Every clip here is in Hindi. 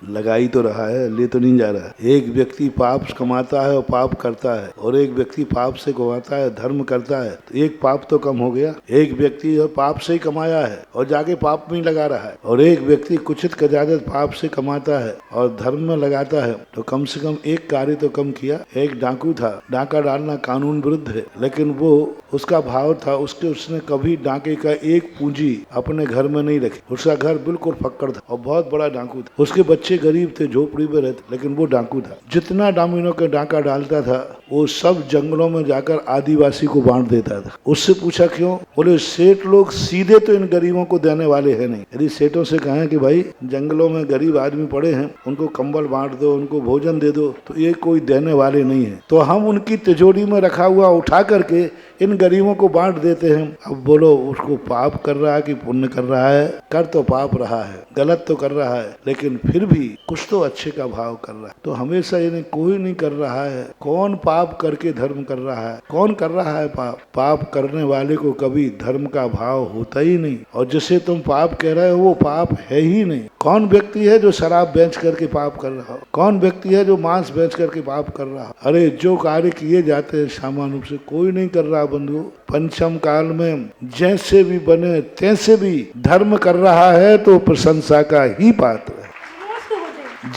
लगा ही तो रहा है, ले तो नहीं जा रहा है। एक व्यक्ति पाप कमाता है और पाप करता है, और एक व्यक्ति पाप से कमाता है, धर्म करता है, तो एक पाप तो कम हो गया। एक व्यक्ति पाप से ही कमाया है और जाके पाप में ही लगा रहा है, और एक व्यक्ति कुचित कजादत पाप से कमाता है और धर्म में लगाता है, तो कम से कम एक कार्य तो कम किया। एक डाकू था, डाका डालना कानून विरुद्ध है, लेकिन वो उसका भाव था, उसने कभी डाके का एक पूंजी अपने घर में नहीं रखी। उसका घर बिल्कुल फक्कड़ था और बहुत बड़ा डाकू था। उसके बच्चे गरीब थे, झोपड़ी में रहते, लेकिन वो डाकू था। जितना डामिनों के डाका डालता था वो सब जंगलों में जाकर आदिवासी को बांट देता था। उससे पूछा क्यों? बोले सेठ लोग सीधे तो इन गरीबों को देने वाले हैं नहीं। यदि सेठों से कहें कि भाई जंगलों में गरीब आदमी पड़े हैं, उनको कंबल बांट दो, उनको भोजन दे दो, तो ये कोई देने वाले नहीं है, तो हम उनकी तिजोरी में रखा हुआ उठा करके इन गरीबों को बांट देते हैं। अब बोलो उसको पाप कर रहा है कि पुण्य कर रहा है? कर तो पाप रहा है, गलत तो कर रहा है, लेकिन फिर भी कुछ तो अच्छे का भाव कर रहा है। तो हमेशा ये कोई नहीं कर रहा है। कौन पाप करके धर्म कर रहा है? कौन कर रहा है पाप? पाप करने वाले को कभी धर्म का भाव होता ही नहीं, और जिसे तुम पाप कह रहे हो वो पाप है ही नहीं। कौन व्यक्ति है जो शराब बेच करके पाप कर रहा हो? कौन व्यक्ति है जो मांस बेच करके पाप कर रहा हो? अरे जो कार्य किए जाते हैं सामान्य रूप से कोई नहीं कर रहा बंधु। पंचम काल में जैसे भी बने तैसे भी धर्म कर रहा है तो प्रशंसा का ही पात्र है।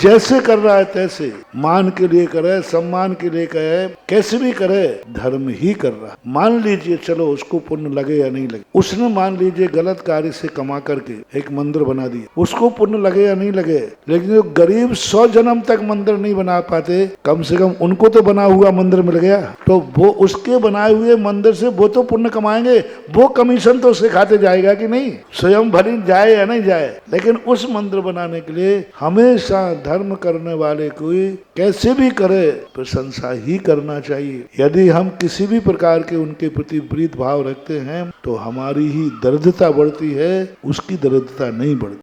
जैसे कर रहा है तैसे, मान के लिए करे, सम्मान के लिए करे, कैसे भी करे, धर्म ही कर रहा है। मान लीजिए चलो उसको पुण्य लगे या नहीं लगे, उसने मान लीजिए गलत कार्य से कमा करके एक मंदिर बना दिया, उसको पुण्य लगे या नहीं लगे, लेकिन जो गरीब 100 जन्म तक मंदिर नहीं बना पाते, कम से कम उनको तो बना हुआ मंदिर मिल गया, तो वो उसके बनाए हुए मंदिर से वो तो पुण्य कमाएंगे, वो कमीशन तो उसे खाते जाएगा कि नहीं, स्वयं भरी जाए या नहीं जाए। लेकिन उस मंदिर बनाने के लिए हमेशा धर्म करने वाले कोई कैसे भी करे प्रशंसा ही करना चाहिए। यदि हम किसी भी प्रकार के उनके प्रति प्रीत भाव रखते हैं तो हमारी ही दरिद्रता बढ़ती है, उसकी दरिद्रता नहीं बढ़ती।